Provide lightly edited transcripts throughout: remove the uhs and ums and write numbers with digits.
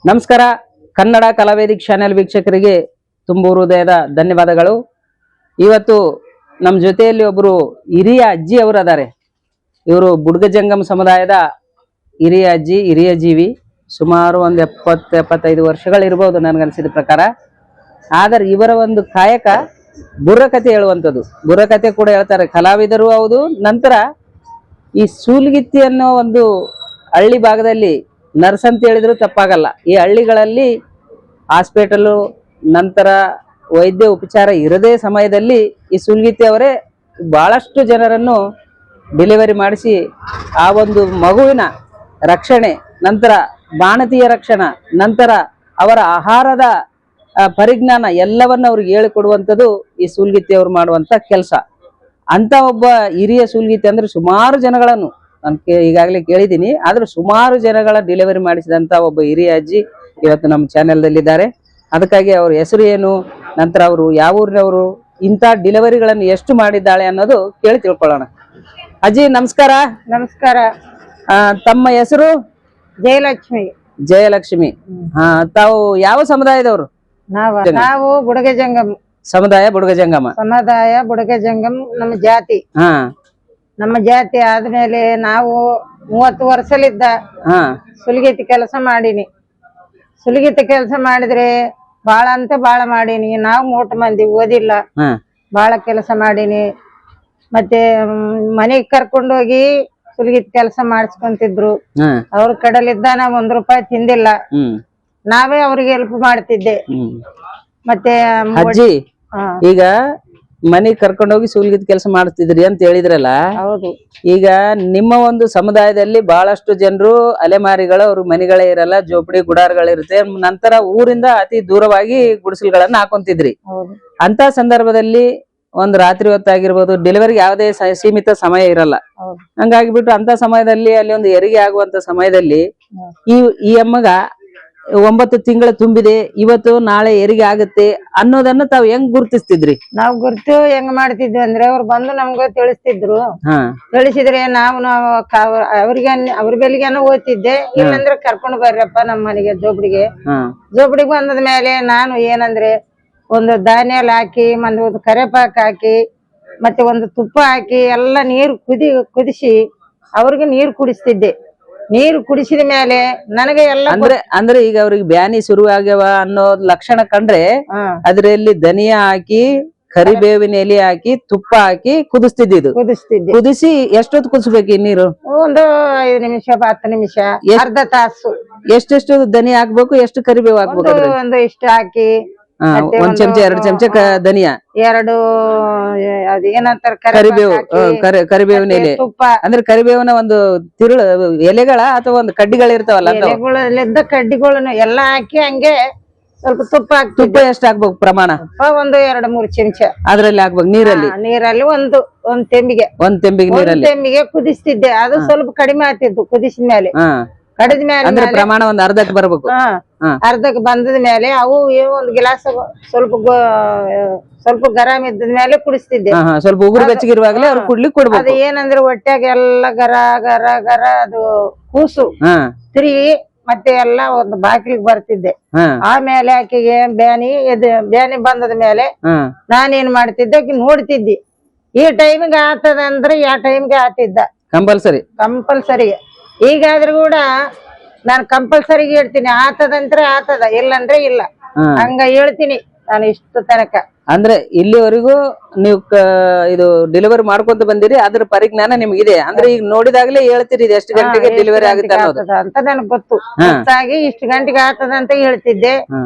ನಮಸ್ಕಾರ. ಕನ್ನಡ ಕಲಾವೇದಿಕ್ ಚಾನೆಲ್ ವೀಕ್ಷಕರಿಗೆ ತುಂಬು ಹೃದಯದ ಧನ್ಯವಾದಗಳು. ಇವತ್ತು ನಮ್ಮ ಜೊತೆಯಲ್ಲಿ ಒಬ್ಬರು ಹಿರಿಯ ಅಜ್ಜಿ ಅವರು ಅದಾರೆ. ಇವರು ಬುಡ್ಗಜಂಗಮ್ ಸಮುದಾಯದ ಹಿರಿಯ ಅಜ್ಜಿ, ಹಿರಿಯ ಜೀವಿ. ಸುಮಾರು ಒಂದು 70-75 ವರ್ಷಗಳಿರ್ಬೋದು ನನಗನ್ಸಿದ ಪ್ರಕಾರ. ಆದರೆ ಇವರ ಒಂದು ಕಾಯಕ ಬುರ್ರಕಥೆ ಹೇಳುವಂಥದ್ದು. ಬುರ್ರಕಥೆ ಕೂಡ ಹೇಳ್ತಾರೆ, ಕಲಾವಿದರು ಹೌದು. ನಂತರ ಈ ಸೂಲ್ಗಿತ್ತಿ ಅನ್ನೋ ಒಂದು ಹಳ್ಳಿ ಭಾಗದಲ್ಲಿ ನರ್ಸ್ ಅಂತ ಹೇಳಿದ್ರು ತಪ್ಪಾಗಲ್ಲ. ಈ ಹಳ್ಳಿಗಳಲ್ಲಿ ಹಾಸ್ಪಿಟಲು ನಂತರ ವೈದ್ಯ ಉಪಚಾರ ಇರದೇ ಸಮಯದಲ್ಲಿ ಈ ಸೂಲ್ಗಿತ್ತಿ ಅವರೇ ಬಹಳಷ್ಟು ಜನರನ್ನು ಡೆಲಿವರಿ ಮಾಡಿಸಿ ಆ ಒಂದು ಮಗುವಿನ ರಕ್ಷಣೆ, ನಂತರ ಬಾಣತಿಯ ರಕ್ಷಣೆ, ನಂತರ ಅವರ ಆಹಾರದ ಪರಿಜ್ಞಾನ ಎಲ್ಲವನ್ನು ಅವ್ರಿಗೆ ಹೇಳಿಕೊಡುವಂಥದ್ದು ಈ ಸೂಲ್ಗಿತ್ತಿ ಅವರು ಮಾಡುವಂಥ ಕೆಲಸ. ಅಂತ ಒಬ್ಬ ಹಿರಿಯ ಸೂಲ್ಗಿತ್ತಿ ಅಂದ್ರೆ ಸುಮಾರು ಜನಗಳನ್ನು ನಾನು ಈಗಾಗಲೇ ಕೇಳಿದ್ದೀನಿ. ಆದ್ರೆ ಸುಮಾರು ಜನಗಳ ಡೆಲಿವರಿ ಮಾಡಿಸಿದಂತ ಒಬ್ಬ ಹಿರಿಯ ಅಜ್ಜಿ ಇವತ್ತು ನಮ್ಮ ಚಾನೆಲ್ದಲ್ಲಿದ್ದಾರೆ. ಅದಕ್ಕಾಗಿ ಅವ್ರ ಹೆಸರು ಏನು, ನಂತರ ಅವರು ಯಾವ ಊರಿನವರು, ಇಂಥ ಡೆಲಿವರಿಗಳನ್ನು ಎಷ್ಟು ಮಾಡಿದ್ದಾಳೆ ಅನ್ನೋದು ಕೇಳಿ ತಿಳ್ಕೊಳ್ಳೋಣ. ಅಜ್ಜಿ ನಮಸ್ಕಾರ. ನಮಸ್ಕಾರ. ತಮ್ಮ ಹೆಸರು? ಜಯಲಕ್ಷ್ಮಿ. ಜಯಲಕ್ಷ್ಮಿ. ತಾವು ಯಾವ ಸಮುದಾಯದವರು? ನಾವು ಬುಡಗಜಂಗಮ್ ಸಮುದಾಯ. ಬುಡಗಜಂಗಮ ಸಮುದಾಯ, ಬುಡಗಜಂಗಮ್ ನಮ್ಮ ಜಾತಿ. ನಮ್ಮ ಜಾತಿ ಆದ್ಮೇಲೆ ನಾವು 30 ವರ್ಷಲಿದ್ದ ಸುಲಿಗೆತಿ ಕೆಲಸ ಮಾಡೀನಿ. ಸುಲಿಗೆತಿ ಕೆಲಸ ಮಾಡಿದ್ರೆ ಬಾಳ ಅಂತ ಬಾಳ ಮಾಡೀನಿ. ನಾವು 3 ಮಂದಿ ಓದಿಲ್ಲ, ಬಾಳ ಕೆಲಸ ಮಾಡೀನಿ. ಮತ್ತೆ ಮನೆಗ್ ಕರ್ಕೊಂಡೋಗಿ ಸುಲಿಗೆತಿ ಕೆಲಸ ಮಾಡಿಸ್ಕೊಂತಿದ್ರು. ಅವ್ರ ಕಡಲಿದ್ದ ನಾವ್ 1 ರೂಪಾಯಿ ತಿಂದಿಲ್ಲ. ನಾವೇ ಅವ್ರಿಗೆ ಹೆಲ್ಪ್ ಮಾಡ್ತಿದ್ದೆ. ಮತ್ತೆ ಅಜ್ಜಿ, ಈಗ ಮನೆಗ್ ಕರ್ಕೊಂಡೋಗಿ ಸೂಲ್ಗಿತ್ ಕೆಲಸ ಮಾಡ್ತಿದ್ರಿ ಅಂತ ಹೇಳಿದ್ರಲ್ಲ, ಹೌದು. ಈಗ ನಿಮ್ಮ ಒಂದು ಸಮುದಾಯದಲ್ಲಿ ಬಹಳಷ್ಟು ಜನರು ಅಲೆಮಾರಿಗಳು, ಅವ್ರ ಮನೆಗಳೇ ಇರಲ್ಲ, ಜೋಪಡಿ ಗುಡಾರಗಳಿರುತ್ತೆ. ನಂತರ ಊರಿಂದ ಅತಿ ದೂರವಾಗಿ ಗುಡಿಸಲುಗಳನ್ನ ಹಾಕೊಂತಿದ್ರಿ. ಅಂತ ಸಂದರ್ಭದಲ್ಲಿ ಒಂದು ರಾತ್ರಿ ಹೊತ್ತಾಗಿರ್ಬೋದು, ಡೆಲಿವರಿಗೆ ಯಾವುದೇ ಸೀಮಿತ ಸಮಯ ಇರಲ್ಲ. ಹಂಗಾಗಿಬಿಟ್ಟು ಅಂತ ಸಮಯದಲ್ಲಿ ಅಲ್ಲಿ ಒಂದು ಹೆರಿಗೆ ಆಗುವಂತ ಸಮಯದಲ್ಲಿ ಈ ಅಮ್ಮಗ 9 ತಿಂಗಳು ತುಂಬಿದೆ, ಇವತ್ತು ನಾಳೆ ಹೆರಿಗೆ ಆಗುತ್ತೆ ಅನ್ನೋದನ್ನ ತಾವ್ ಹೆಂಗ್ ಗುರುತಿಸ್ತಿದ್ರಿ? ನಾವ್ ಗುರ್ತು ಹೆಂಗ್ ಮಾಡ್ತಿದ್ವಿ ಅಂದ್ರೆ, ಅವ್ರು ಬಂದು ನಮ್ಗ ತಿಳಿಸ್ತಿದ್ರು. ತಿಳಿಸಿದ್ರೆ ನಾವು ಅವ್ರ ಬೆಳಿಗ್ಗೆನ ಓದ್ತಿದ್ದೆ. ಇಲ್ಲಂದ್ರೆ ಕರ್ಕೊಂಡು ಬರ್ರಪ್ಪ ನಮ್ಮ ಮನೆಗೆ ಜೋಬಡಿಗೆ. ಜೋಬಡಿಗೆ ಬಂದದ ಮೇಲೆ ನಾನು ಏನಂದ್ರೆ, ಒಂದು ಧಾನ್ಯ ಹಾಕಿ, ಒಂದು ಕರೆಪಾಕ್ ಹಾಕಿ, ಮತ್ತೆ ಒಂದು ತುಪ್ಪ ಹಾಕಿ ಎಲ್ಲ ನೀರು ಕುದಿಸಿ ಅವ್ರಿಗೆ ನೀರು ಕುಡಿಸ್ತಿದ್ದೆ. ನೀರು ಕುಡಿಸಿದ ಮೇಲೆ ನನಗೆ ಎಲ್ಲ ಅಂದ್ರೆ ಈಗ ಅವ್ರಿಗೆ ಬ್ಯಾನಿ ಶುರು ಆಗ್ಯಾವ ಅನ್ನೋ ಲಕ್ಷಣ ಕಂಡ್ರೆ ಅದ್ರಲ್ಲಿ ಧನಿಯಾ ಹಾಕಿ, ಕರಿಬೇವಿನ ಎಲೆ ಹಾಕಿ, ತುಪ್ಪ ಹಾಕಿ ಕುದಿಸ್ತಿದ್ದು. ಕುದಿಸಿ ಎಷ್ಟೊತ್ತು ಕುದಿಸ್ಬೇಕು ಈ ನೀರು? ಒಂದು 5 ನಿಮಿಷ, 10 ನಿಮಿಷ, ಅರ್ಧ ತಾಸು. ಎಷ್ಟೆಷ್ಟು ಧನಿಯಾ ಹಾಕ್ಬೇಕು, ಎಷ್ಟು ಕರಿಬೇವು ಹಾಕ್ಬೇಕು? ಒಂದು ಇಷ್ಟು ಹಾಕಿ, 1 ಚಮಚ 2 ಚಮಚ ಧನಿಯಾ, 2 ಏನಂತಾರ ಕರಿಬೇವಿನ ಎಲೆ. ಅಂದ್ರೆ ಕರಿಬೇವಿನ ಒಂದು ತಿರುಳು ಎಲೆಗಳ ಅಥವಾ ಒಂದು ಕಡ್ಡಿಗಳಿರ್ತಾವಲ್ಲ, ಎಲೆಗಳಿಂದ ಕಡ್ಡಿಗಳನ್ನು ಎಲ್ಲ ಹಾಕಿ ಹಂಗೆ ಸ್ವಲ್ಪ ತುಪ್ಪ ಹಾಕಿ. ತುಪ್ಪ ಎಷ್ಟು ಹಾಕ್ಬೇಕು ಪ್ರಮಾಣ? ಒಂದು 2-3 ಚಮಚ ಅದ್ರಲ್ಲಿ ಹಾಕ್ಬೇಕು. ನೀರಲ್ಲಿ ಒಂದು ತೆಂಬಿಗೆ ತೆಂಬಿಗೆ ಕುದಿಸ್ತಿದ್ದೆ. ಅದು ಸ್ವಲ್ಪ ಕಡಿಮೆ ಆಗ್ತಿತ್ತು ಕುದಿಸಿದ ಮೇಲೆ. ಕಡಿದ ಮೇಲೆ ಪ್ರಮಾಣ ಒಂದು ಅರ್ಧಕ್ಕೆ ಬರ್ಬೇಕು. ಅರ್ಧಕ್ಕೆ ಬಂದದ ಮೇಲೆ ಅವು ಒಂದು ಗಿಲಾಸ್ ಸ್ವಲ್ಪ ಗರಂ ಇದ್ದದ ಮೇಲೆ ಕುಡಿಸ್ತಿದ್ದೆ. ಸ್ವಲ್ಪ ಉಗುರು ಬೆಚ್ಚಗಿರುವಾಗಲೇ ಅವ್ರು ಕುಡ್ಲಿಕ್ಕೆ ಕೊಡ್ಬೇಕು. ಅದು ಏನಂದ್ರೆ ಹೊಟ್ಯಾಗ ಎಲ್ಲ ಗರ ಗರ ಗರ ಅದು ಕೂಸು ತಿರುಗಿ ಮತ್ತೆ ಎಲ್ಲ ಒಂದು ಬಾಗಿಲಿಗೆ ಬರ್ತಿದ್ದೆ. ಆಮೇಲೆ ಆಕೆಗೆ ಬ್ಯಾನಿ ಬಂದದ ಮೇಲೆ ನಾನೇನ್ ಮಾಡ್ತಿದ್ದೆ, ಆಕೆ ನೋಡ್ತಿದ್ದಿ ಈ ಟೈಮ್ಗೆ ಆತದ ಅಂದ್ರೆ ಆ ಟೈಮ್ಗೆ ಆತಿದ್ದ. ಕಂಪಲ್ಸರಿ. ಈಗಾದ್ರೂ ಕೂಡ ನಾನು ಕಂಪಲ್ಸರಿ ಹೇಳ್ತೀನಿ, ಆತದಂದ್ರೆ ಆತದ, ಇಲ್ಲಂದ್ರೆ ಇಲ್ಲ, ಹಂಗ ಹೇಳ್ತೀನಿ ನಾನು ಇಷ್ಟು ತನಕ. ಅಂದ್ರೆ ಇಲ್ಲಿವರೆಗೂ ನೀವು ಇದು ಡೆಲಿವರಿ ಮಾಡ್ಕೊಂತ ಬಂದಿರಿ, ಅದ್ರ ಪರಿಜ್ಞಾನ ನಿಮ್ಗಿದೆ. ಅಂದ್ರೆ ಈಗ ನೋಡಿದಾಗ್ಲೇ ಹೇಳ್ತೀರಿ ಇದು ಎಷ್ಟು ಗಂಟೆಗೆ ಡೆಲಿವರಿ ಆಗುತ್ತೆ ಅಂತ ನನಗೆ ಗೊತ್ತು. ಗೊತ್ತಾಗಿ ಇಷ್ಟು ಗಂಟೆಗೆ ಆತದ ಅಂತ ಹೇಳ್ತಿದ್ದೆ.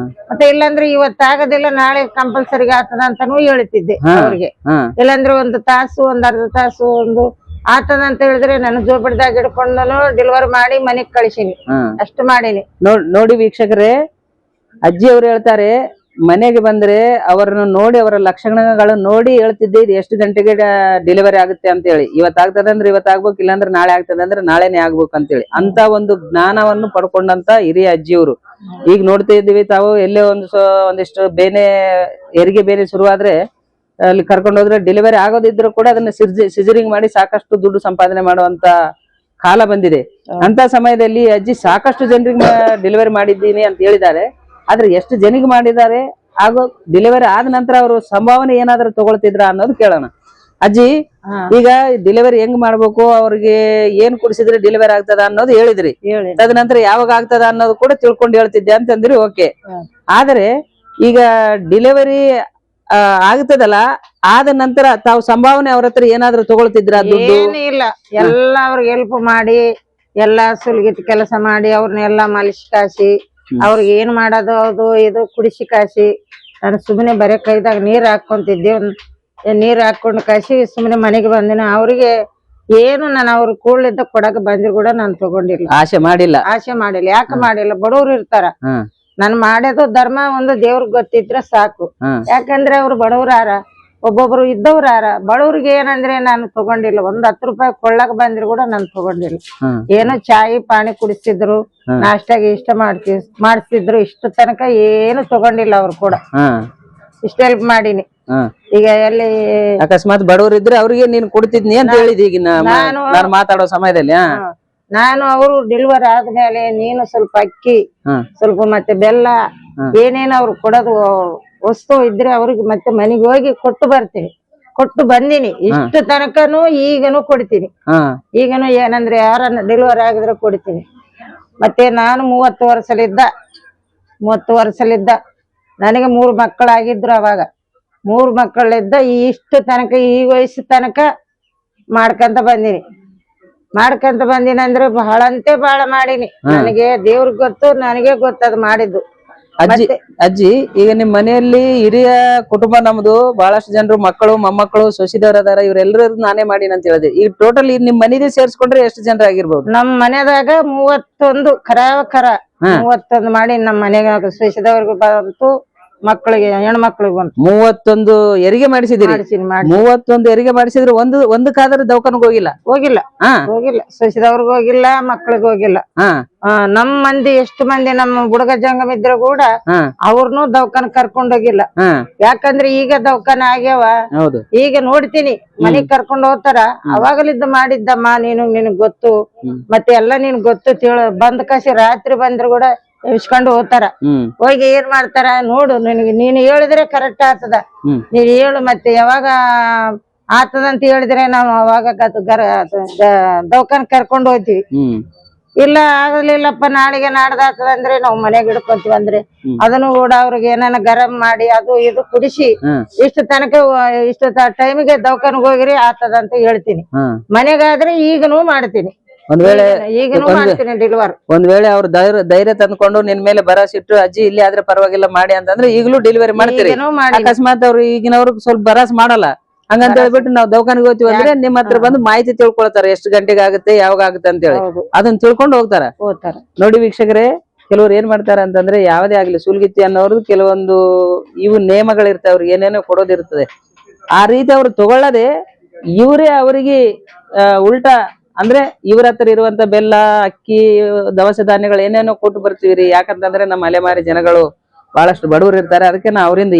ಮತ್ತೆ ಇಲ್ಲಾಂದ್ರೆ ಇವತ್ತಾಗದಿಲ್ಲ, ನಾಳೆ ಕಂಪಲ್ಸರಿ ಆತದ ಅಂತಾನು ಹೇಳ್ತಿದ್ದೆ ಅವ್ರಿಗೆ. ಇಲ್ಲಾಂದ್ರೆ 1 ತಾಸು, 1 ಅರ್ಧ ತಾಸು, ಒಂದು ಆತದ ಅಂತ ಹೇಳಿದ್ರೆ ನಾನು ಜೋಬಡಿದಾಗ ಹಿಡ್ಕೊಂಡು ಡೆಲಿವರಿ ಮಾಡಿ ಮನೆಗ್ ಕಳಿಸೀನಿ. ಅಷ್ಟು ಮಾಡೀನಿ. ನೋಡಿ ವೀಕ್ಷಕರೇ, ಅಜ್ಜಿ ಅವ್ರು ಹೇಳ್ತಾರೆ, ಮನೆಗೆ ಬಂದ್ರೆ ಅವರನ್ನು ನೋಡಿ, ಅವರ ಲಕ್ಷಣಗಳನ್ನು ನೋಡಿ ಹೇಳ್ತಿದ್ದೆ ಇದು ಎಷ್ಟು ಗಂಟೆಗೆ ಡೆಲಿವರಿ ಆಗುತ್ತೆ ಅಂತ ಹೇಳಿ. ಇವತ್ತಾಗ್ತದೆ ಅಂದ್ರೆ ಇವತ್ತಾಗ್ಬೇಕು, ಇಲ್ಲಾಂದ್ರೆ ನಾಳೆ ಆಗ್ತದೆ ಅಂದ್ರೆ ನಾಳೆನೆ ಆಗ್ಬೇಕು ಅಂತೇಳಿ ಅಂತ ಒಂದು ಜ್ಞಾನವನ್ನು ಪಡ್ಕೊಂಡಂತ ಹಿರಿಯ ಅಜ್ಜಿಯವರು. ಈಗ ನೋಡ್ತಾ ಇದ್ದೀವಿ, ತಾವು ಎಲ್ಲೇ ಒಂದಿಷ್ಟು ಹೆರಿಗೆ ಬೇನೆ ಶುರುವಾದ್ರೆ ಅಲ್ಲಿ ಕರ್ಕೊಂಡು ಹೋದ್ರೆ ಡೆಲಿವರಿ ಆಗೋದಿದ್ರು ಕೂಡ ಅದನ್ನ ಸಿಜರಿಂಗ್ ಮಾಡಿ ಸಾಕಷ್ಟು ದುಡ್ಡು ಸಂಪಾದನೆ ಮಾಡುವಂತ ಕಾಲ ಬಂದಿದೆ. ಅಂತ ಸಮಯದಲ್ಲಿ ಅಜ್ಜಿ ಸಾಕಷ್ಟು ಜನರಿಗೆ ಡೆಲಿವರಿ ಮಾಡಿದ್ದೀನಿ ಅಂತ ಹೇಳಿದ್ದಾರೆ. ಆದ್ರೆ ಎಷ್ಟು ಜನಿಗೆ ಮಾಡಿದ್ದಾರೆ ಹಾಗೂ ಡೆಲಿವರಿ ಆದ ನಂತರ ಅವರು ಸಂಭಾವನೆ ಏನಾದ್ರೂ ತಗೊಳ್ತಿದ್ರ ಅನ್ನೋದು ಕೇಳೋಣ. ಅಜ್ಜಿ, ಈಗ ಡೆಲಿವರಿ ಹೆಂಗ್ ಮಾಡ್ಬೇಕು, ಅವ್ರಿಗೆ ಏನ್ ಕುಡಿಸಿದ್ರೆ ಡೆಲಿವರಿ ಆಗ್ತದ ಅನ್ನೋದು ಹೇಳಿದ್ರಿ. ತದನಂತರ ಯಾವಾಗ ಆಗ್ತದ ಅನ್ನೋದು ಕೂಡ ತಿಳ್ಕೊಂಡು ಹೇಳ್ತಿದ್ದೆ ಅಂತಂದ್ರಿ. ಓಕೆ. ಆದ್ರೆ ಈಗ ಡೆಲಿವರಿ ಆಗ್ತದಲ್ಲ, ಆದ ನಂತರ ತಾವು ಸಂಭಾವನೆ ಅವ್ರ ಹತ್ರ ಏನಾದ್ರು ತಗೊಳ್ತಿದ್ರ? ಇಲ್ಲ, ಎಲ್ಲ ಅವ್ರಿಗೆ ಹೆಲ್ಪ್ ಮಾಡಿ, ಎಲ್ಲಾ ಸುಲ್ಗಿತ್ ಕೆಲಸ ಮಾಡಿ, ಅವ್ರನ್ನೆಲ್ಲಾ ಮಲಿಸಿ ಕಾಸಿ, ಅವ್ರಿಗೆ ಏನ್ ಮಾಡೋದು ಅದು ಇದು ಕುಡಿಸಿ ಕಾಸಿ, ನಾನು ಸುಮ್ಮನೆ ಬರೀ ಕೈದಾಗ ನೀರ್ ಹಾಕೊಂತಿದ್ದೆ. ನೀರ್ ಹಾಕೊಂಡು ಕಾಸಿ ಸುಮ್ಮನೆ ಮನೆಗೆ ಬಂದಿನ. ಅವ್ರಿಗೆ ಏನು ನಾನು ಅವ್ರ ಕೂಡ್ಲಿದ್ದ ಕೊಡಕ್ ಬಂದಿರ್ ಕೂಡ ನಾನು ತಗೊಂಡಿಲ್ಲ, ಆಸೆ ಮಾಡಿಲ್ಲ. ಯಾಕೆ ಮಾಡಿಲ್ಲ? ಬಡವ್ರು ಇರ್ತಾರ. ನಾನು ಮಾಡೋದು ಧರ್ಮ ಒಂದು ದೇವ್ರಿಗೆ ಗೊತ್ತಿದ್ರೆ ಸಾಕು. ಯಾಕಂದ್ರೆ ಅವ್ರು ಬಡವ್ರಾರ, ಒಬ್ಬೊಬ್ರು ಇದ್ದವ್ರಾರ. ಬಡವ್ರಿಗೆ ಏನಂದ್ರೆ ನಾನು ತಗೊಂಡಿಲ್ಲ. 10 ರೂಪಾಯಿ ಕೊಳ್ಳಕ್ ಬಂದ್ರು ಕೂಡ ನಾನು ತಗೊಂಡಿಲ್ಲ. ಏನೋ ಚಾಯಿ ಪಾನಿ ಕುಡಿಸ್ತಿದ್ರು, ನಾಷ್ಟಾಗಿ ಇಷ್ಟ ಮಾಡಿಸ್ತಿದ್ರು. ಇಷ್ಟ ತನಕ ಏನು ತಗೊಂಡಿಲ್ಲ ಅವ್ರು ಕೂಡ. ಇಷ್ಟ ಹೆಲ್ಪ್ ಮಾಡೀನಿ. ಈಗ ಎಲ್ಲಿ ಅಕಸ್ಮಾತ್ ಬಡವ್ರು ಇದ್ರೆ ಅವ್ರಿಗೆ ನೀನ್ ಕೊಡ್ತಿದ್ನಿ ಅಂತ ಹೇಳಿದ್. ಈಗ ನಾನು ಮಾತಾಡೋ ಸಮಯದಲ್ಲಿ ನಾನು ಅವರು ಡೆಲಿವರಿ ಆದ್ಮೇಲೆ ನೀನು ಸ್ವಲ್ಪ ಅಕ್ಕಿ, ಸ್ವಲ್ಪ ಮತ್ತೆ ಬೆಲ್ಲ, ಏನೇನು ಅವ್ರು ಕೊಡೋದು ವಸ್ತು ಇದ್ರೆ ಅವ್ರಿಗೆ ಮತ್ತೆ ಮನೆಗೆ ಹೋಗಿ ಕೊಟ್ಟು ಬಂದಿನಿ. ಇಷ್ಟು ತನಕನು ಈಗನು ಕೊಡ್ತೀನಿ. ಈಗನು ಏನಂದ್ರೆ ಯಾರನ್ನ ಡೆಲಿವರಿ ಆಗಿದ್ರೆ ಕೊಡ್ತೀನಿ. ಮತ್ತೆ ನಾನು 30 ವರ್ಷಲಿದ್ದ ನನಗೆ 3 ಮಕ್ಕಳಾಗಿದ್ರು. ಅವಾಗ 3 ಮಕ್ಕಳಿದ್ದ ಇಷ್ಟು ತನಕ, ಈ ವಯಸ್ಸು ತನಕ ಮಾಡ್ಕಂತ ಬಂದಿನಿ ಅಂದ್ರೆ ಬಹಳ ಮಾಡೀನಿ. ನನಗೆ ದೇವ್ರಿಗೆ ಗೊತ್ತು, ನನಗೆ ಗೊತ್ತದು ಮಾಡಿದ್ದು. ಅಜ್ಜಿ, ಈಗ ನಿಮ್ ಮನೆಯಲ್ಲಿ ಹಿರಿಯ ಕುಟುಂಬ ನಮ್ದು, ಬಹಳಷ್ಟು ಜನರು ಮಕ್ಕಳು ಮೊಮ್ಮಕ್ಕಳು ಸೊಸಿದವ್ರ ಅದಾರ. ಇವ್ರೆಲ್ಲರೂ ನಾನೇ ಮಾಡೀನಿ ಅಂತ ಹೇಳಿದೆ. ಈಗ ಟೋಟಲ್ ನಿಮ್ ಮನೆದೇ ಸೇರ್ಸ್ಕೊಂಡ್ರೆ ಎಷ್ಟು ಜನರ ಆಗಿರ್ಬೋದು? ನಮ್ ಮನೆದಾಗ 31 ಖರ 31 ಮಾಡಿ ನಮ್ ಮನೆಗ ಸೊಸಿದವ್ರಿಗೆ ಬಂತು, ಮಕ್ಕಳಿಗೆ ಹೆಣ್ಮಕ್ಳಿಗೆ ಬಂತು. 31 ಹೆರಿಗೆ ಮಾಡಿಸಿದಿರಿ? 31 ಹೆರಿಗೆ ಮಾಡಿಸಿದ್ರೆ ಒಂದಕ್ಕಾದ್ರೂ ದವಾಖಾನೆಗೆ ಹೋಗಿಲ್ಲ. ಸೊಸಿದವ್ರಿಗೆ ಹೋಗಿಲ್ಲ, ಮಕ್ಳಿಗೆ ಹೋಗಿಲ್ಲ. ನಮ್ ಮಂದಿ ಎಷ್ಟು ಮಂದಿ ನಮ್ಮ ಬುಡಗ ಜಂಗಮ ಇದ್ರು ಕೂಡ ಅವ್ರನ್ನೂ ದವಾಖಾನೆ ಕರ್ಕೊಂಡ್ ಹೋಗಿಲ್ಲ. ಯಾಕಂದ್ರೆ ಈಗ ದವಾಖಾನೆ ಆಗ್ಯಾವ. ಈಗ ನೋಡ್ತೀನಿ ಮನಿಗ್ ಕರ್ಕೊಂಡ್ ಹೋಗ್ತಾರ. ಅವಾಗಲಿದ್ದ ಮಾಡಿದ್ದಮ್ಮ ನಿನಗ್ ಗೊತ್ತು, ಮತ್ತೆ ಎಲ್ಲಾ ನಿನ್ ಗೊತ್ತು ಬಂದ್ ಕಾಸಿ ರಾತ್ರಿ ಬಂದ್ರು ಕೂಡ ಇಸ್ಕೊಂಡು ಹೋಗ್ತಾರ. ಹೋಗಿ ಏನ್ ಮಾಡ್ತಾರ ನೋಡು, ನೀನು ಹೇಳಿದ್ರೆ ಕರೆಕ್ಟ್ ಆಗ್ತದ, ನೀನ್ ಹೇಳು, ಮತ್ತೆ ಯಾವಾಗ ಆತದಂತ ಹೇಳಿದ್ರೆ ನಾವು ಅವಾಗ ದವಾಖಾನೆ ಕರ್ಕೊಂಡು ಹೋಗ್ತೀವಿ. ಇಲ್ಲ ಆಗ್ಲಿಲ್ಲಪ್ಪ ನಾಳೆಗೆ ನಾಡ್ದ ಆಗ್ತದಂದ್ರೆ ನಾವು ಮನೆಗೆ ಹಿಡ್ಕೊಂತೀವಿ ಅಂದ್ರೆ ಅದನ್ನು ಕೂಡ ಅವ್ರಿಗೆ ಏನಾನ ಗರಂ ಮಾಡಿ ಅದು ಇದು ಕುಡಿಸಿ ಇಷ್ಟು ಟೈಮಿಗೆ ದವಾಖಾನೆಗೆ ಹೋಗಿರಿ ಆತದಂತ ಹೇಳ್ತೀನಿ. ಮನೆಗಾದ್ರೆ ಈಗನೂ ಮಾಡ್ತೀನಿ. ಒಂದ್ ವೇಳೆ ಅವ್ರ ಧೈರ್ಯ ತಂದ್ಕೊಂಡು ನಿನ್ ಮೇಲೆ ಭರವಸೆ ಇಟ್ಟು ಅಜ್ಜಿ ಇಲ್ಲಿ ಆದ್ರೆ ಪರವಾಗಿಲ್ಲ ಮಾಡಿ ಅಂತಂದ್ರೆ ಈಗಲೂ ಡೆಲಿವರಿ ಮಾಡ್ತೀರಿ. ಅಕಸ್ಮಾತ್ ಅವ್ರು ಈಗಿನವ್ರಿಗೆ ಸ್ವಲ್ಪ ಭರವಸೆ ಮಾಡಲ್ಲ, ಹಂಗಂತ ಹೇಳ್ಬಿಟ್ಟು ನಾವು ದವಾಖಾನೆಗೆ ಹೋಗ್ತೀವಿ ಅಂದ್ರೆ ನಿಮ್ ಹತ್ರ ಬಂದು ಮಾಹಿತಿ ತಿಳ್ಕೊಳ್ತಾರೆ, ಎಷ್ಟು ಗಂಟೆಗೆ ಆಗುತ್ತೆ ಯಾವಾಗ ಆಗುತ್ತೆ ಅಂತ ಹೇಳಿ ಅದನ್ನ ತಿಳ್ಕೊಂಡು ಹೋಗ್ತಾರ. ನೋಡಿ ವೀಕ್ಷಕರೇ, ಕೆಲವ್ರು ಏನ್ ಮಾಡ್ತಾರೆ ಅಂತಂದ್ರೆ ಯಾವ್ದೇ ಆಗ್ಲಿ ಸುಲ್ಗಿತ್ತಿ ಅನ್ನೋರ್ದು ಕೆಲವೊಂದು ಇವು ನೇಮಗಳಿರ್ತವೆ, ಅವ್ರಿಗೆ ಏನೇನೋ ಕೊಡೋದಿರ್ತದೆ. ಆ ರೀತಿ ಅವ್ರು ತಗೊಳ್ಳದೆ ಇವರೇ ಅವರಿಗೆ ಉಲ್ಟಾ ಅಂದ್ರೆ ಇವ್ರ ಹತ್ರ ಇರುವಂತ ಬೆಲ್ಲ, ಅಕ್ಕಿ, ದವಸ ಧಾನ್ಯಗಳು ಏನೇನೋ ಕೊಟ್ಟು ಬರ್ತೀವ್ರಿ. ಯಾಕಂತಂದ್ರೆ ನಮ್ಮ ಅಲೆಮಾರಿ ಜನಗಳು ಬಹಳಷ್ಟು ಬಡವರು ಇರ್ತಾರೆ. ಅದಕ್ಕೆ ನಾ ಅವರಿಂದ